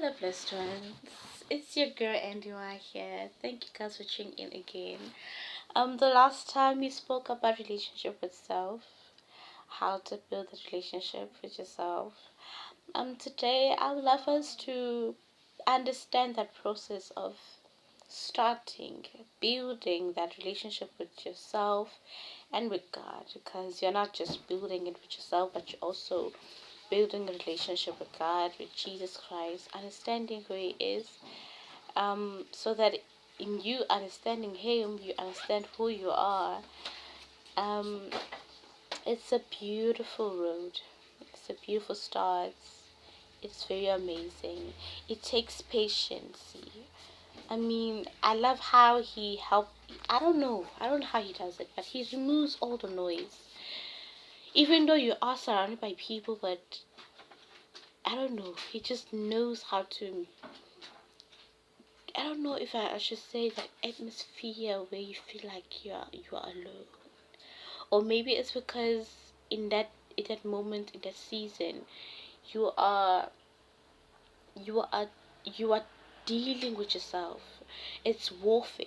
Hello, blessed ones. It's your girl Andy here. Thank you guys for tuning in again. The last time we spoke about relationship with self, how to build a relationship with yourself. Today I would love us to understand that process of starting building that relationship with yourself and with God, because you're not just building it with yourself, but you're also building a relationship with God, with Jesus Christ, understanding who He is, so that in you understanding Him, you understand who you are. Um, it's a beautiful road. It's a beautiful start. It's very amazing. It takes patience. I mean, I love how He helped. I don't know how He does it, but He removes all the noise. Even though you are surrounded by people, but I don't know, He just knows how to. I don't know if I should say that atmosphere where you feel like you are alone, or maybe it's because in that moment, in that season, you are you are you are dealing with yourself. It's warfare.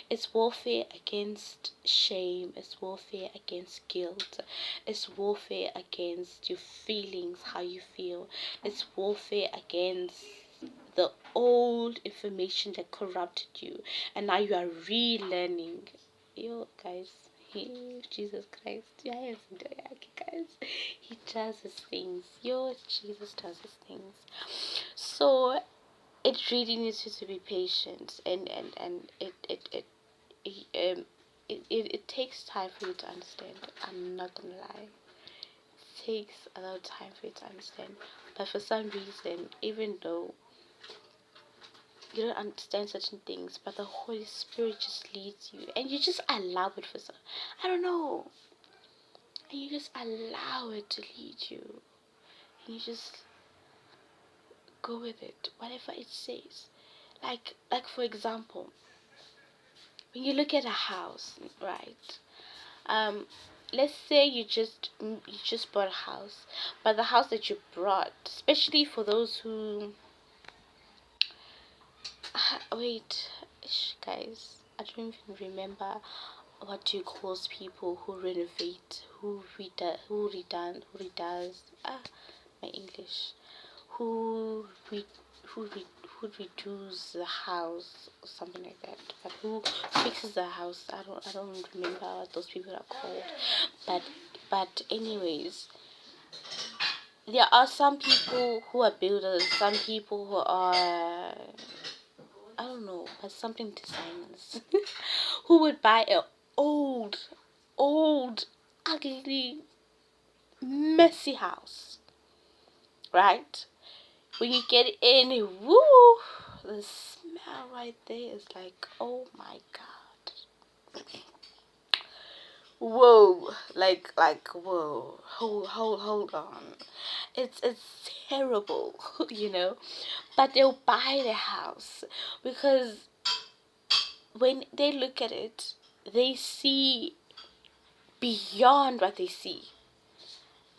It's warfare against shame. It's warfare against guilt. It's warfare against your feelings, how you feel. It's warfare against the old information that corrupted you, and now you are relearning. Yo, guys, Jesus Christ, yes, guys, He does His things. Yo, Jesus does His things. So it really needs you to be patient, and um it takes time for you to understand. I'm not gonna lie, it takes a lot of time for you to understand, but for some reason, even though you don't understand certain things, but the Holy Spirit just leads you, and you just allow it for some, I don't know, and you just allow it to lead you, and you just go with it, whatever it says. Like for example, when you look at a house, right? Um, let's say you just bought a house, but the house that you brought, especially for those who wait, guys, I don't even remember what do you call people who renovate, who redoes, my English, who re, who re, who redoes the house or something like that, but who fixes the house. I don't remember what those people are called, but anyways, there are some people who are builders, some people who are, I don't know, but something designers who would buy a old, old, ugly, messy house, right? When you get in, woo, the smell right there is like, oh my God. Whoa, whoa, hold on. It's terrible, you know. But they'll buy the house because when they look at it, they see beyond what they see.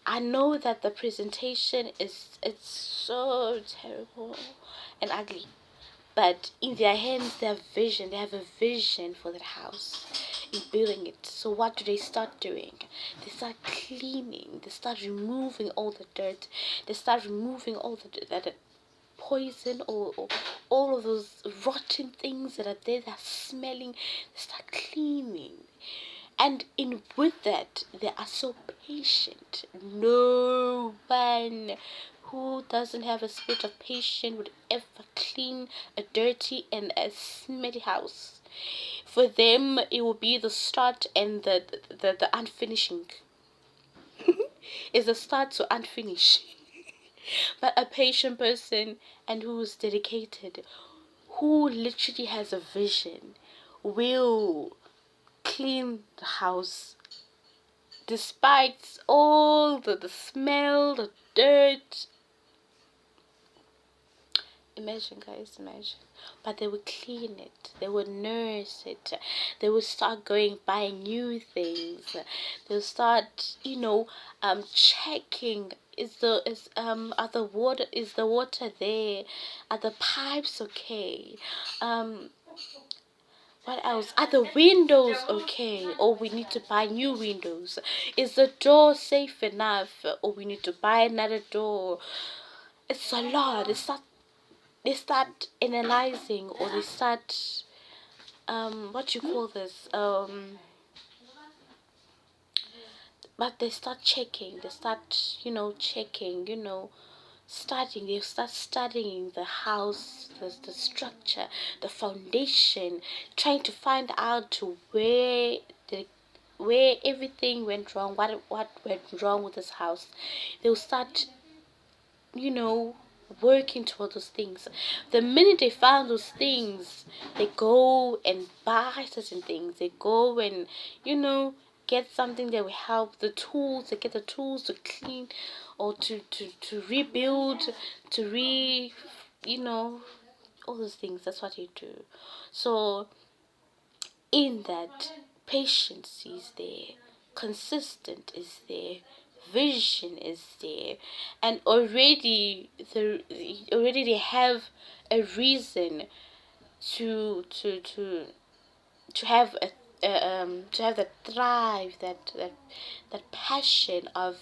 I know that the presentation it's so terrible and ugly, but in their hands they have a vision for that house in building it. So what do they start doing? They start cleaning, they start removing all the dirt, they start removing all the poison, or all of those rotten things that are there that are smelling. They start cleaning, and in with that they are so patient. No one who doesn't have a spirit of patience would ever clean a dirty and a smelly house. For them it will be the start, and the unfinishing is the start to unfinish. But a patient person, and who is dedicated, who literally has a vision, will clean the house despite all the smell, the dirt. Imagine, guys, imagine. But they would clean it, they would nurse it, they would start going buying new things, they'll start, checking is the water there? Are the pipes okay? Um, what else? Are the windows okay? Or we need to buy new windows? Is the door safe enough? Or we need to buy another door? It's a lot. They start analyzing, or they start what you call this? But they start checking. They start, checking, studying. They start studying the house, the structure, the foundation, trying to find out to where everything went wrong, what went wrong with this house. They'll start, you know, working toward those things. The minute they found those things, they go and buy certain things. They go and, get something that will help, the tools. They get the tools to clean, or to rebuild, to you know, all those things. That's what they do. So in that, patience is there, consistent is there, vision is there, and already they have a reason to to to to have to have that thrive, that passion of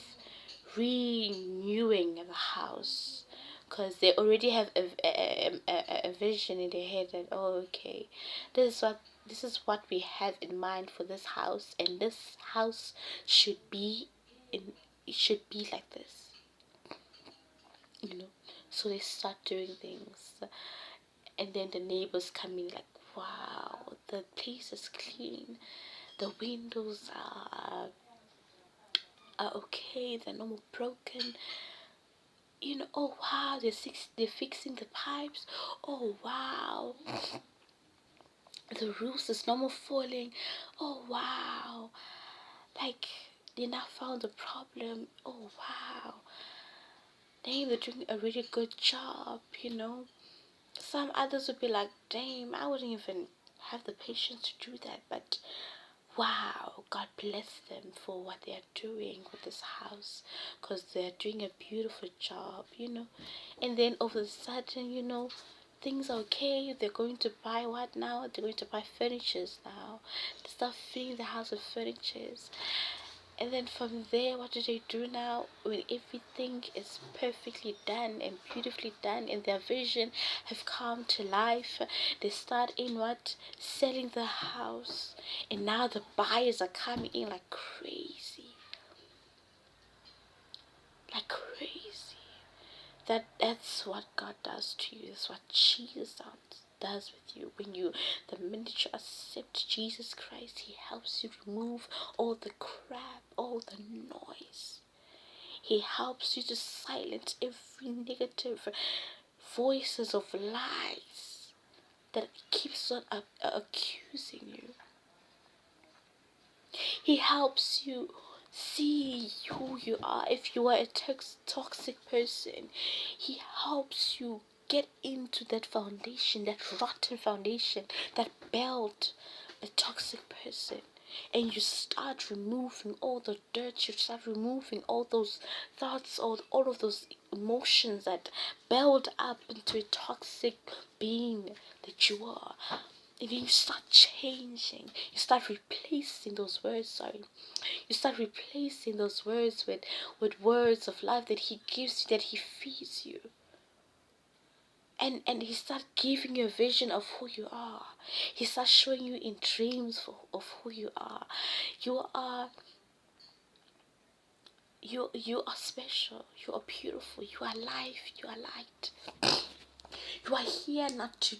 renewing the house, because they already have a vision in their head that, oh, okay, this is what we have in mind for this house, and this house should be in it should be like this, so they start doing things, and then the neighbors come in like, wow, the place is clean, the windows are okay, they're not broken. Oh wow, they're fixing the pipes. Oh wow, the roof is no more falling. Oh wow, like they now found the problem. Oh wow, they're doing a really good job. Some others would be like, damn, I wouldn't even have the patience to do that, but wow, God bless them for what they are doing with this house, because they're doing a beautiful job. And then all of a sudden, things are okay. They're going to buy what now? They're going to buy furnitures now. They start filling the house with furnitures. And then from there, what do they do now? When everything is perfectly done and beautifully done, and their vision have come to life, they start in what? Selling the house. And now the buyers are coming in like crazy. Like crazy. That's what God does to you. That's what Jesus does with you. The minute you accept Jesus Christ, He helps you remove all the crap, all the noise. He helps you to silence every negative voices of lies that keeps on accusing you. He helps you see who you are. If you are a toxic person, He helps you get into that foundation, that rotten foundation that built a toxic person. And you start removing all the dirt, you start removing all those thoughts, all of those emotions that build up into a toxic being that you are. And then you start changing. You start replacing those words, You start replacing those words with words of love that He gives you, that He feeds you. And He starts giving you a vision of who you are. He starts showing you in dreams of who you are. You are special. You are beautiful. You are life. You are light. You are here not to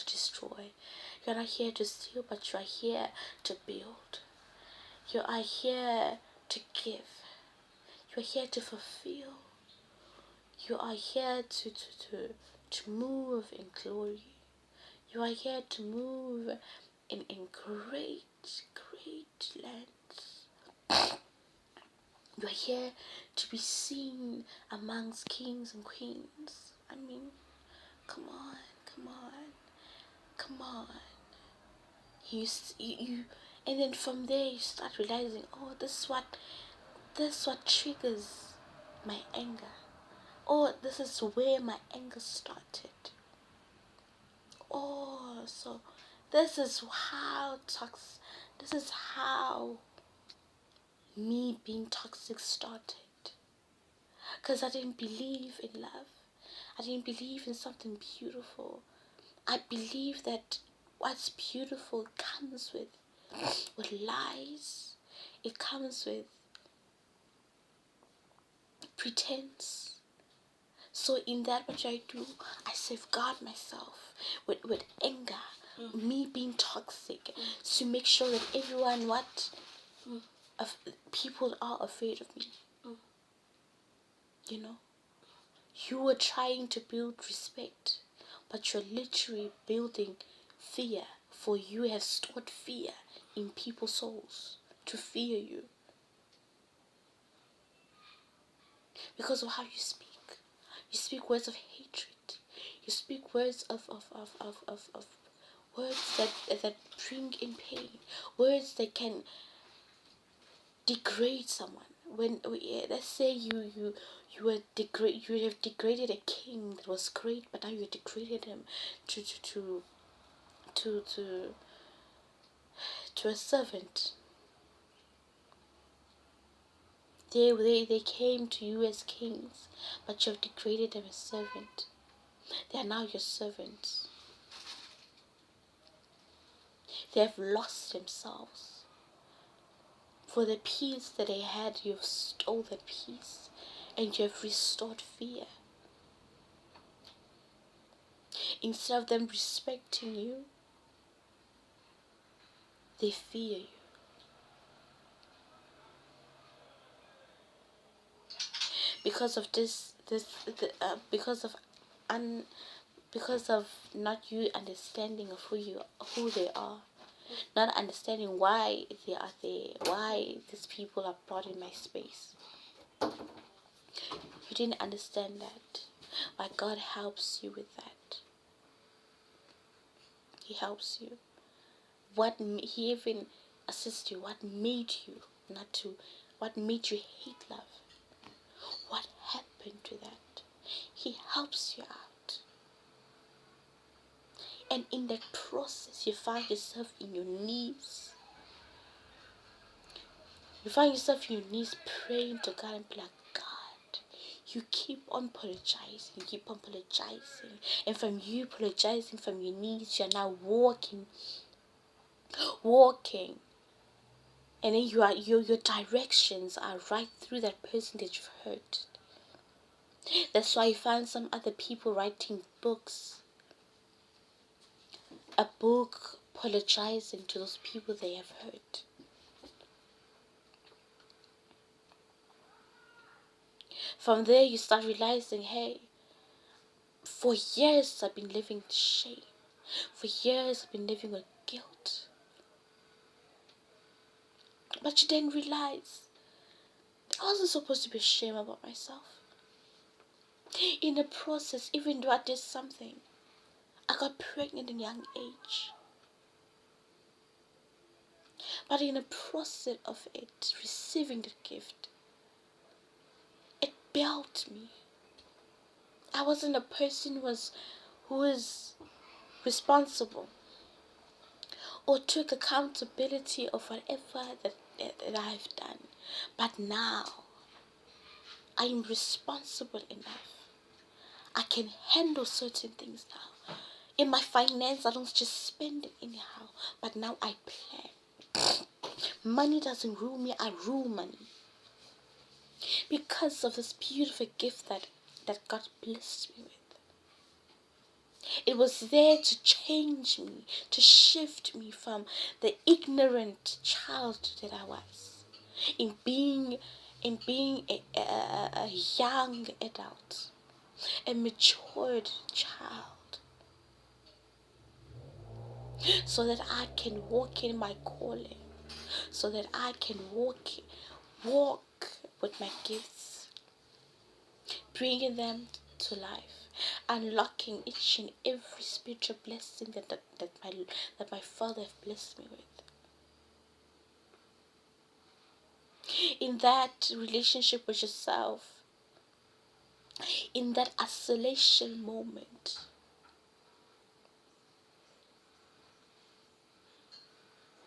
destroy. You are not here to steal, but you are here to build. You are here to give. You are here to fulfill. You are here to move in glory. You are here to move in great, great lands. You are here to be seen amongst kings and queens. I mean, come on, come on, come on. You, and then from there you start realizing, oh, this is what triggers my anger. Oh, this is where my anger started. Oh, so this is this is how me being toxic started. Because I didn't believe in love. I didn't believe in something beautiful. I believe that what's beautiful comes with lies. It comes with pretense. So in that which I do, I safeguard myself with anger, me being toxic, to make sure that everyone people are afraid of me. You know, you are trying to build respect, but you're literally building fear. For you have stored fear in people's souls to fear you because of how you speak. You speak words of hatred. You speak words of words that bring in pain. Words that can degrade someone. Let's say you have degraded a king that was great, but now you degraded him to to to to a servant. They came to you as kings, but you have degraded them as servant. They are now your servants. They have lost themselves. For the peace that they had, you have stole that peace, and you have restored fear. Instead of them respecting you, they fear you. Because of because of not you understanding of who they are, not understanding why they are there, why these people are brought in my space. You didn't understand that, but God helps you with that. He helps you. He even assists you. What made you what made you hate love? What happened to that? He helps you out. And in that process, you find yourself in your knees. You find yourself in your knees praying to God and be like, God, you keep on apologizing, you keep on apologizing. And from you apologizing from your knees, you're now walking. And then your directions are right through that person that you've hurt. That's why you find some other people writing books. A book apologizing to those people they have hurt. From there you start realizing, hey, for years I've been living with shame. For years I've been living with guilt. But you didn't realize I wasn't supposed to be ashamed about myself. In the process, even though I did something, I got pregnant at a young age. But in the process of it, receiving the gift, it built me. I wasn't a person who was responsible or took accountability of whatever that I've done. But now, I am responsible enough. I can handle certain things now. In my finance, I don't just spend it anyhow, but now I plan. Money doesn't rule me, I rule money. Because of this beautiful gift that God blessed me with. It was there to change me, to shift me from the ignorant child that I was, in being a young adult, a matured child, so that I can walk in my calling, so that I can walk with my gifts, bringing them to life, unlocking each and every spiritual blessing that my Father has blessed me with. In that relationship with yourself, in that isolation moment.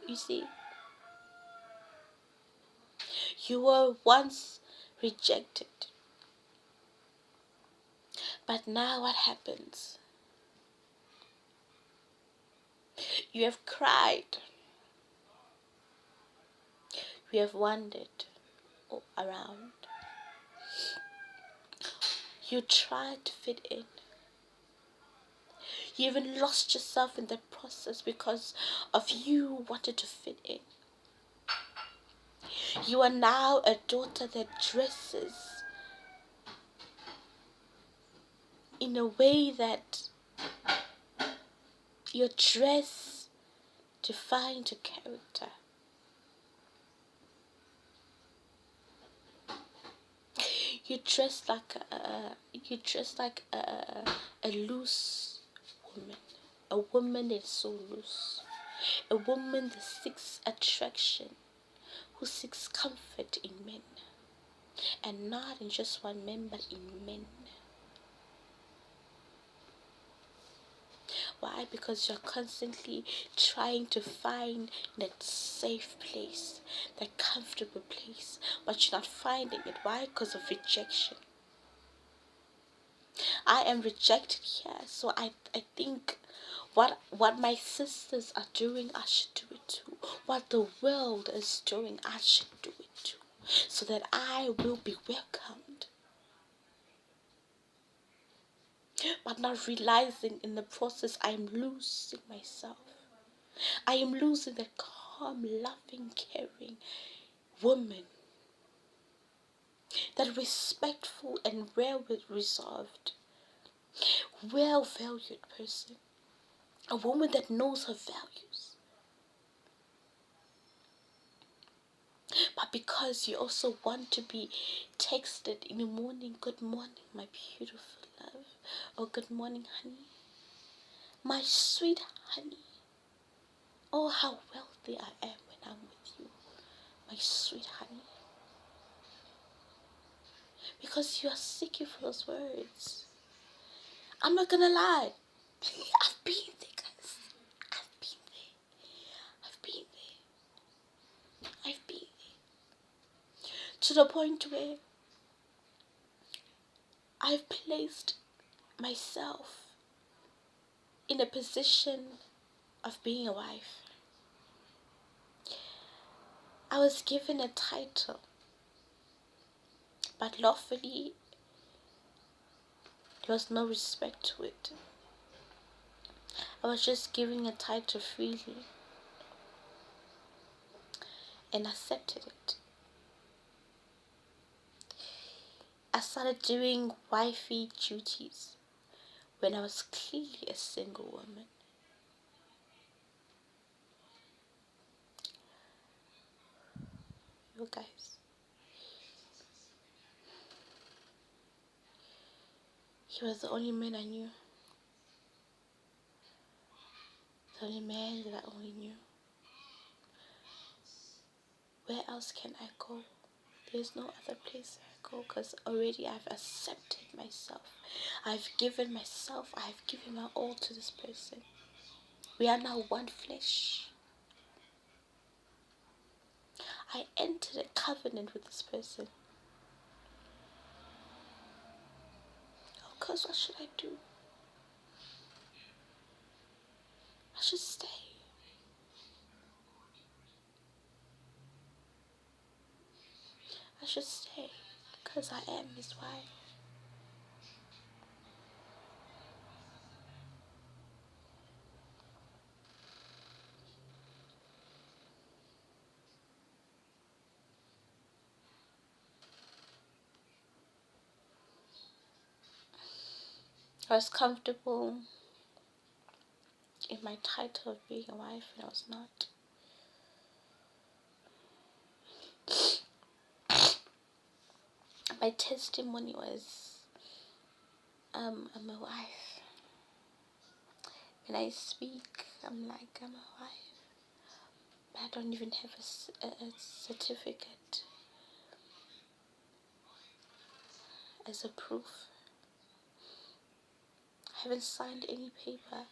You see, you were once rejected, but now what happens? You have cried, you have wandered around, you tried to fit in. You even lost yourself in the process because of you wanted to fit in. You are now a daughter that dresses in a way that your dress defines your character. You dress like a loose woman, a woman that is so loose, a woman that seeks attraction, who seeks comfort in men, and not in just one man, but in men. Why? Because you're constantly trying to find that safe place, that comfortable place, but you're not finding it. Why? Because of rejection. I am rejected here, so I think what my sisters are doing, I should do it too. What the world is doing, I should do it too, so that I will be welcomed. But not realizing in the process I am losing myself. I am losing that calm, loving, caring woman, that respectful and well resolved, well valued person, a woman that knows her values. But because you also want to be texted in the morning, good morning, my beautiful love, or good morning, honey, my sweet honey. Oh, how wealthy I am when I'm with you, my sweet honey. Because you are seeking for those words. I'm not gonna lie. I've been there, guys. I've been there. I've been there. I've been there. To the point where I've placed myself in a position of being a wife. I was given a title, but lawfully there was no respect to it. I was just given a title freely and accepted it. I started doing wifey duties when I was clearly a single woman. You guys, he was the only man I knew. The only man that I only knew. Where else can I go? There's no other place I go, because already I've accepted myself. I've given myself, I've given my all to this person. We are now one flesh. I entered a covenant with this person. Of course, what should I do? I should stay. I should stay, because I am his wife. I was comfortable in my title of being a wife, and I was not. My testimony was, I'm a wife. When I speak, I'm like, I'm a wife. But I don't even have a certificate as a proof. haven't signed any paper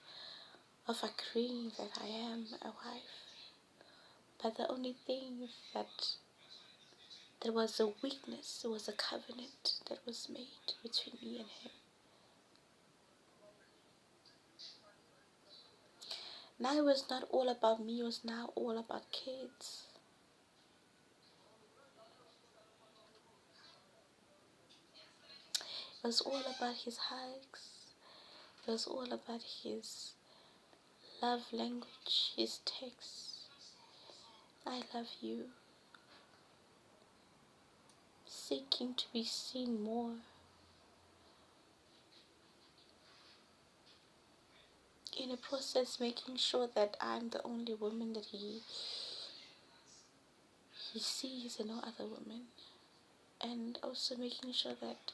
of agreeing that I am a wife. But the only thing is that there was a weakness, there was a covenant that was made between me and him. Now it was not all about me, it was now all about kids. It was all about his hugs. It was all about his love language, his texts. I love you. Seeking to be seen more. In the process, making sure that I'm the only woman that he sees and no other woman. And also making sure that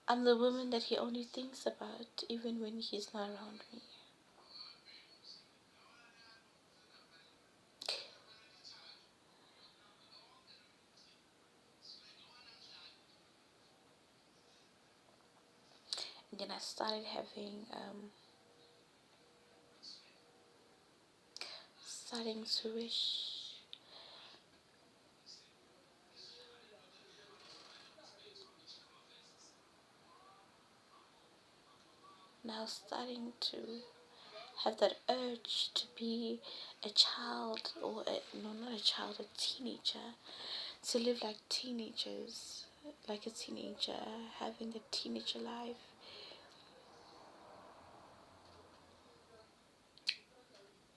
I'm the woman that he only thinks about even when he's not around me. And then I started starting to wish. Now starting to have that urge to be a child, or not a child, a teenager, to live like teenagers, like a teenager, having the teenager life.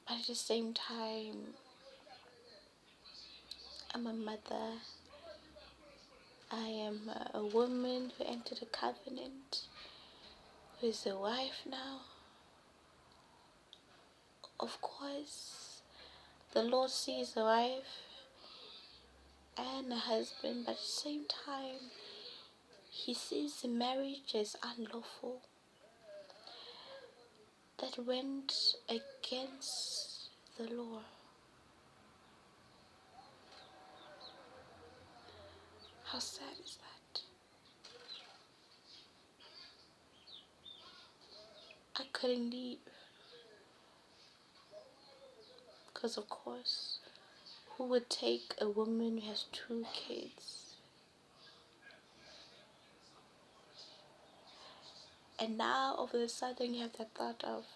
But at the same time, I'm a mother. I am a woman who entered a covenant, who is a wife now. Of course, the Lord sees a wife and a husband, but at the same time, He sees the marriage as unlawful. That went against the law. How sad is that? I couldn't leave. Because of course, who would take a woman who has 2 kids? And now all of a sudden you have that thought of,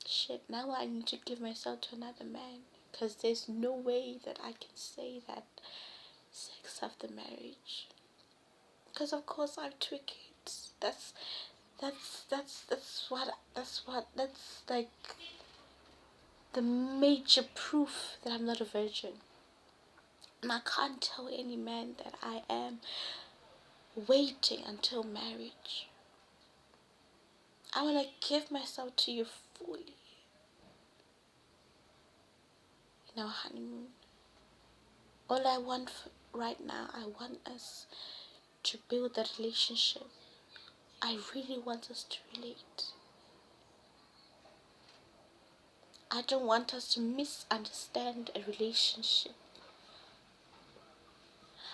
shit, now I need to give myself to another man. Because there's no way that I can say that sex after marriage. Because of course I have 2 kids. That's like the major proof that I'm not a virgin. And I can't tell any man that I am waiting until marriage. I want to give myself to you fully in our honeymoon. All I want right now, I want us to build that relationship. I really want us to relate. I don't want us to misunderstand a relationship.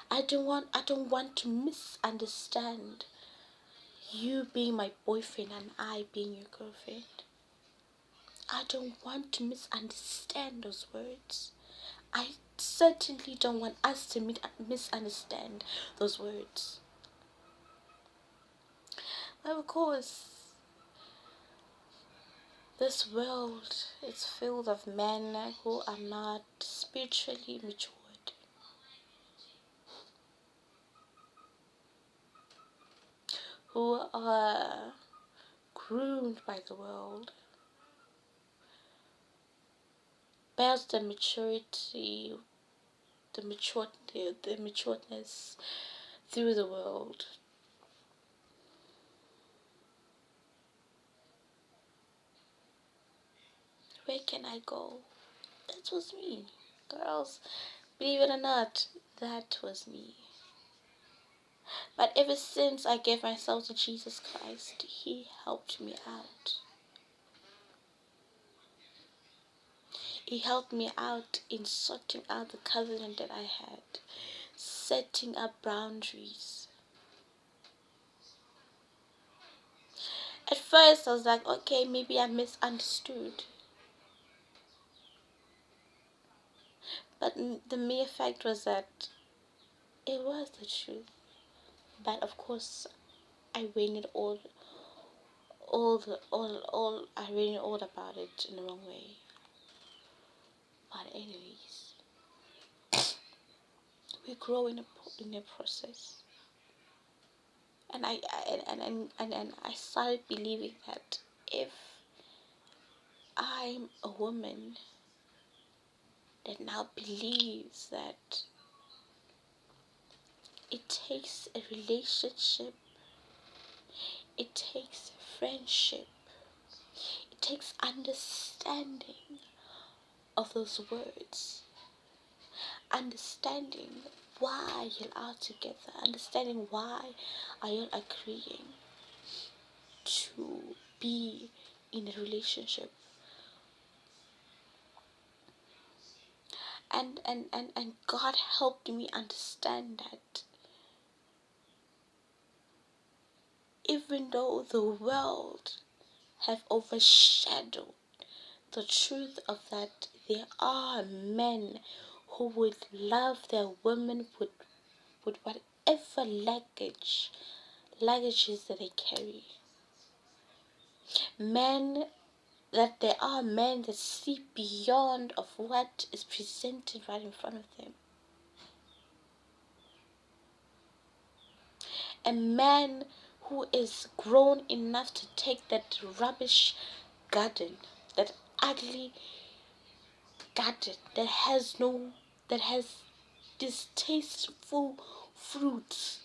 I don't want to misunderstand you being my boyfriend and I being your girlfriend. I don't want to misunderstand those words. I certainly don't want us to misunderstand those words. But of course, this world is filled of men who are not spiritually matured, who are groomed by the world, bears the maturity, the maturedness through the world. Where can I go? That was me. Girls, believe it or not, that was me. But ever since I gave myself to Jesus Christ, He helped me out. He helped me out in sorting out the covenant that I had, setting up boundaries. At first I was like, okay, maybe I misunderstood. But the mere fact was that it was the truth. But of course, I went it I read all about it in the wrong way. But anyways, we grow in a process, and and I started believing that if I'm a woman that now believes that it takes a relationship, it takes friendship, it takes understanding of those words, understanding why you are together, understanding why are you agreeing to be in a relationship, and God helped me understand that even though the world have overshadowed the truth of that there are men who would love their women with whatever luggages that they carry. Men that there are men that see beyond of what is presented right in front of them. A man who is grown enough to take that rubbish garden, that ugly garden that has distasteful fruits,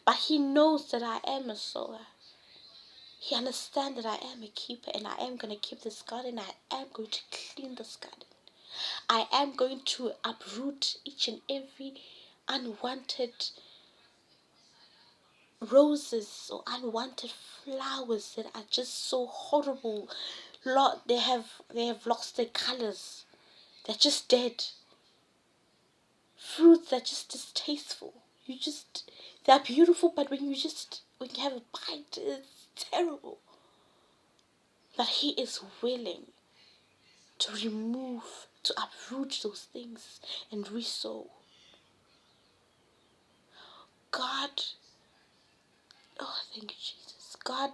but he knows that I am a sower. He understands that I am a keeper, and I am going to keep this garden. I am going to clean this garden. I am going to uproot each and every unwanted roses or unwanted flowers that are just so horrible. Lord, they have lost their colors. They're just dead. Fruits that are just distasteful. They're beautiful, but when you have a bite, it's terrible. But he is willing to remove, to uproot those things and resow. God, oh, thank you, Jesus. God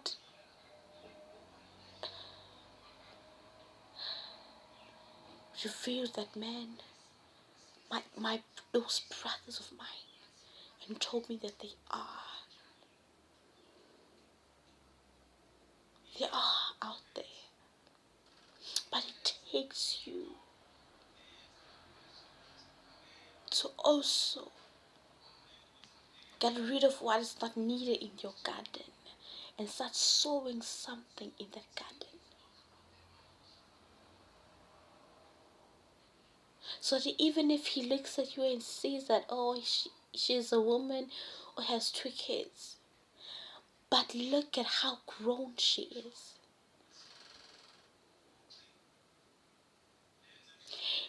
revealed that man, those brothers of mine, and told me that they are out there. But it takes you to also get rid of what is not needed in your garden and start sowing something in that garden. So that even if he looks at you and sees that, oh, she's a woman or has 2 kids, but look at how grown she is.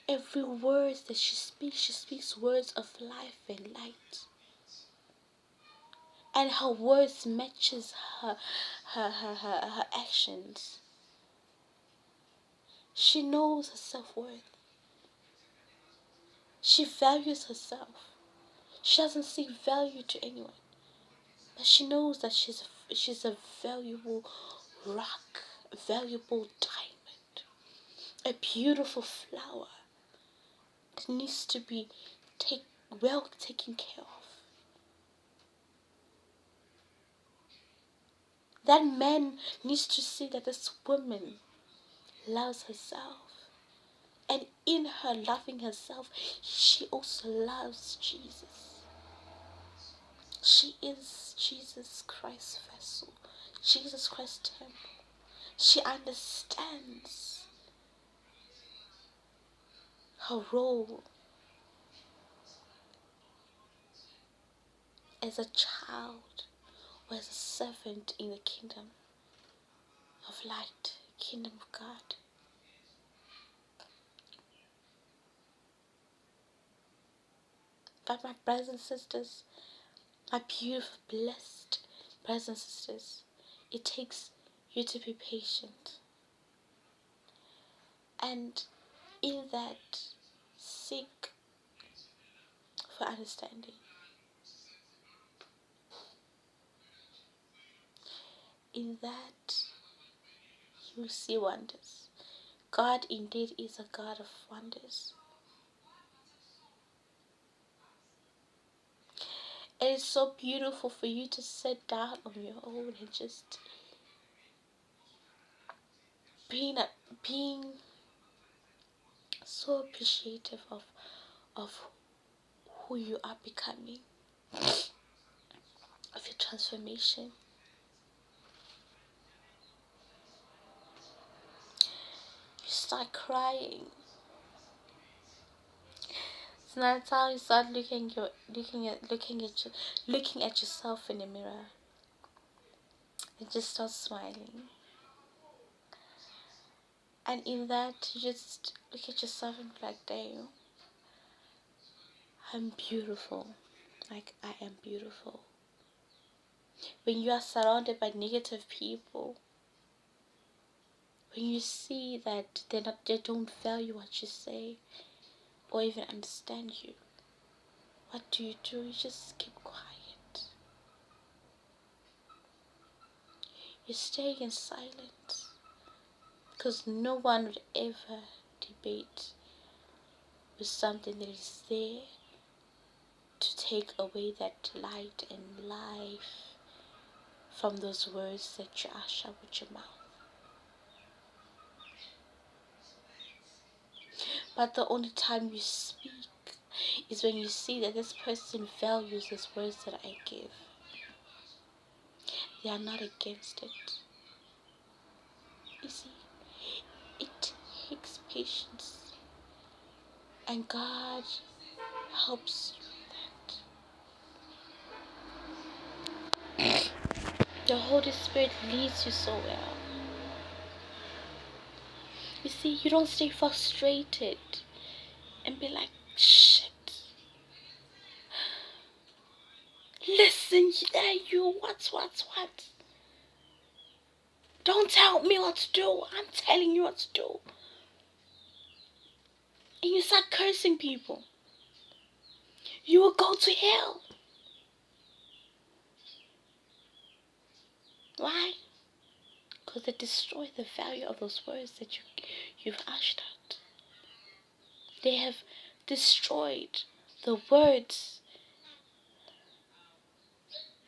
Every word that she speaks words of life and light. And her words matches her actions. She knows her self-worth. She values herself. She doesn't see value to anyone. But she knows that she's a valuable rock, a valuable diamond, a beautiful flower that needs to be well taken care of. That man needs to see that this woman loves herself. And in her loving herself, she also loves Jesus. She is Jesus Christ's vessel, Jesus Christ's temple. She understands her role as a child or as a servant in the kingdom of light, kingdom of God. But my brothers and sisters, my beautiful, blessed brothers and sisters, it takes you to be patient. And in that, seek for understanding. In that, you will see wonders. God indeed is a God of wonders. It is so beautiful for you to sit down on your own and just being so appreciative of who you are becoming, of your transformation. You start crying. So that's how you start looking at yourself in the mirror. And just start smiling. And in that, you just look at yourself and be like, damn, I'm beautiful. Like, I am beautiful. When you are surrounded by negative people, when you see that they don't value what you say or even understand you, what do? You just keep quiet. You stay in silence, because no one would ever debate with something that is there to take away that light and life from those words that you usher with your mouth. But the only time you speak is when you see that this person values these words that I give. They are not against it. You see, it takes patience, and God helps you with that. The Holy Spirit leads you so well. You see, you don't stay frustrated and be like, shit. Listen, yeah, you, what? Don't tell me what to do. I'm telling you what to do. And you start cursing people. You will go to hell. Why? Because they destroy the value of those words that you've ushered out. They have destroyed the words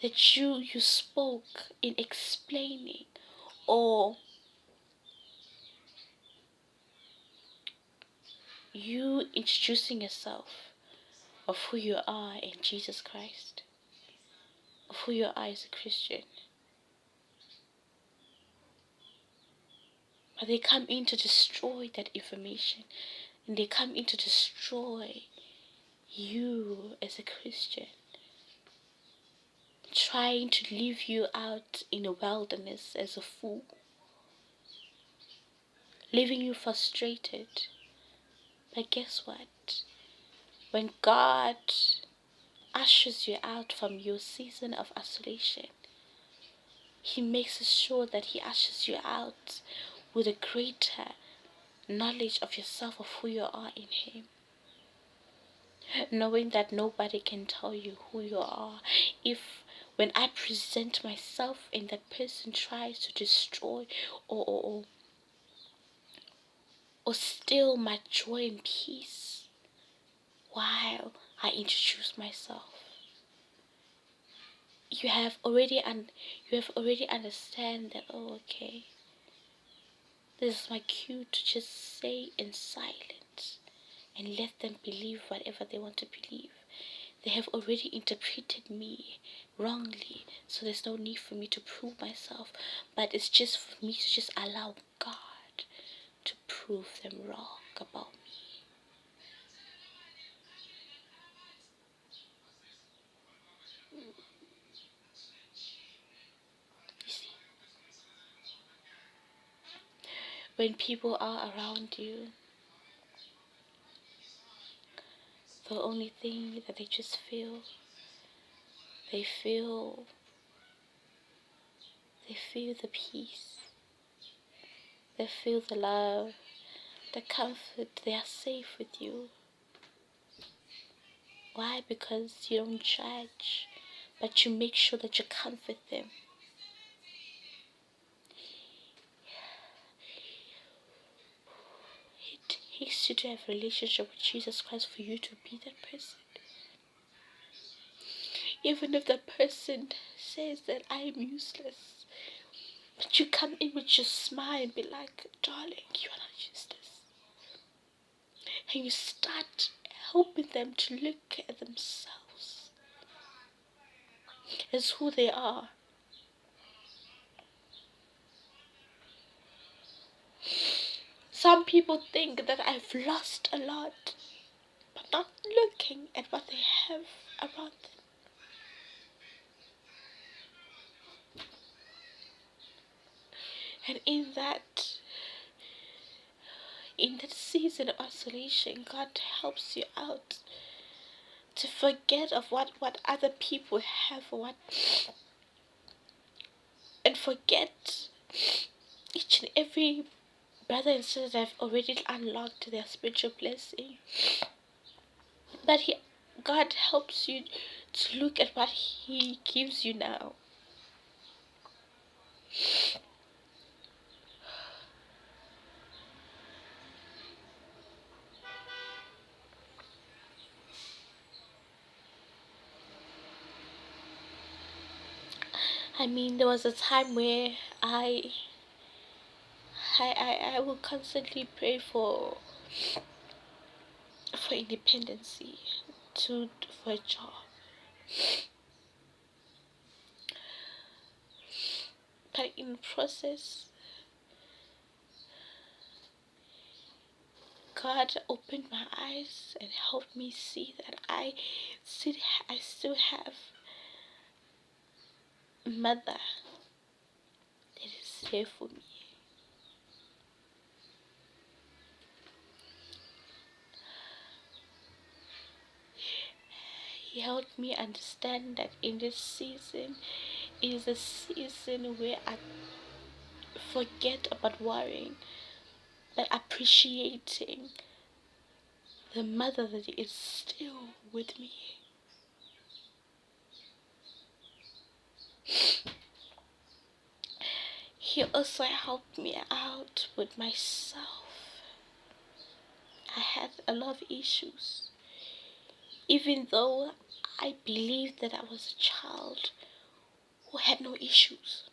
that you spoke in explaining or you introducing yourself of who you are in Jesus Christ, of who you are as a Christian. But they come in to destroy that information, and they come in to destroy you as a Christian, trying to leave you out in the wilderness as a fool, leaving you frustrated. But guess what? When God ushers you out from your season of isolation, He makes sure that He ushers you out with a greater knowledge of yourself, of who you are in Him. Knowing that nobody can tell you who you are. If when I present myself and that person tries to destroy or steal my joy and peace while I introduce myself, you have already understand that, oh, okay, this is my cue to just say in silence and let them believe whatever they want to believe. They have already interpreted me wrongly, so there's no need for me to prove myself, but it's just for me to just allow God to prove them wrong about me. You see, when people are around you, the only thing that they feel feel the peace, they feel the love, the comfort, they are safe with you. Why? Because you don't judge, but you make sure that you comfort them. It takes you to have a relationship with Jesus Christ for you to be that person. Even if the person says that I am useless, but you come in with your smile and be like, darling, you are not useless. And you start helping them to look at themselves as who they are. Some people think that I've lost a lot, but not looking at what they have around them. And in that season of isolation, God helps you out to forget of what other people have, and forget each and every brother and sister that have already unlocked their spiritual blessing. But God helps you to look at what He gives you now. I mean, there was a time where I would constantly pray for independency, for a job. But in the process, God opened my eyes and helped me see that I still have a mother that is there for me. He helped me understand that in this season, it is a season where I forget about worrying, but appreciating the mother that is still with me. He also helped me out with myself. I had a lot of issues. Even though I believed that I was a child who had no issues,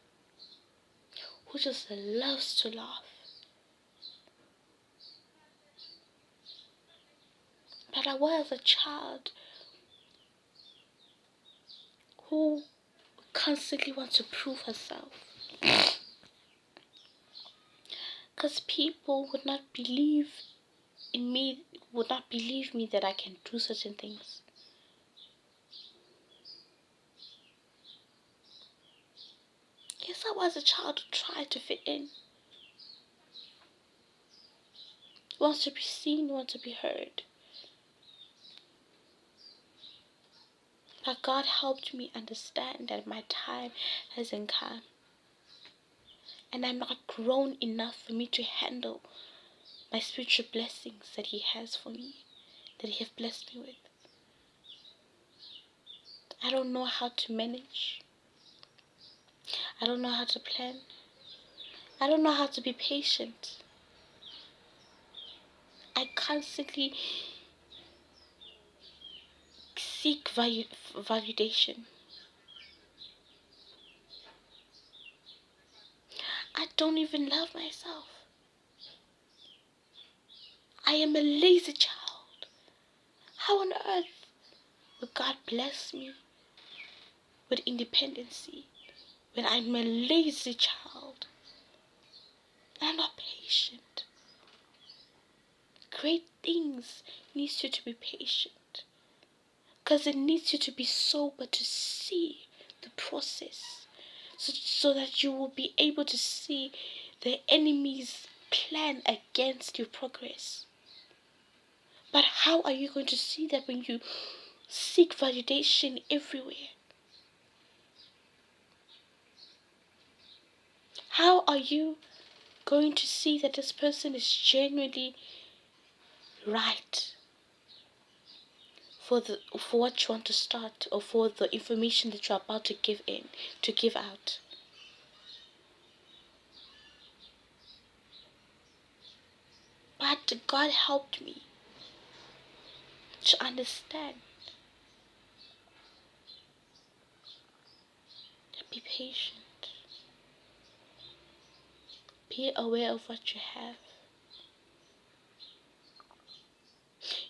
who just loves to laugh. But I was a child who constantly wants to prove herself. Because people would not believe in me, would not believe me that I can do certain things. Yes, I was a child who tried to fit in. Wants to be seen, wants to be heard. But God helped me understand that my time hasn't come. And I'm not grown enough for me to handle my spiritual blessings that He has for me, that He has blessed me with. I don't know how to manage. I don't know how to plan. I don't know how to be patient. I constantly seek validation. I don't even love myself. I am a lazy child. How on earth will God bless me with independency when I'm a lazy child? I'm not patient. Great things needs you to be patient. Because it needs you to be sober to see the process. So that you will be able to see the enemy's plan against your progress. But how are you going to see that when you seek validation everywhere? How are you going to see that this person is genuinely right for what you want to start, or for the information that you're about to give out? But God helped me to understand. Be patient. Be aware of what you have.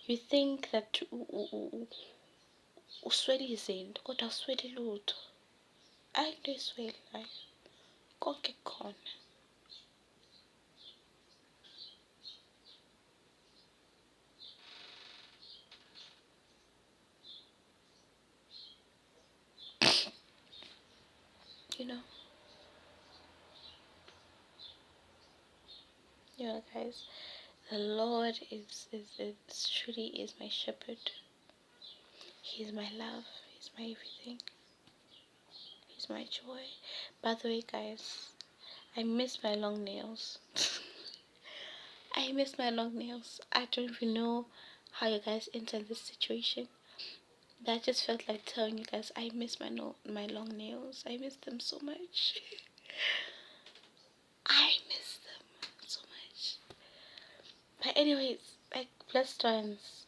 You think that uswele izinto kodwa awusweli lutho. Ayinto eswelayo, konke khona. You know, guys, the Lord is truly is my shepherd. He's my love. He's my everything. He's my joy. By the way, guys, I miss my long nails. I miss my long nails. I don't even know how you guys enter this situation. That just felt like telling you guys I miss my long nails. I miss them so much. I miss them so much. But anyways, like blessed ones,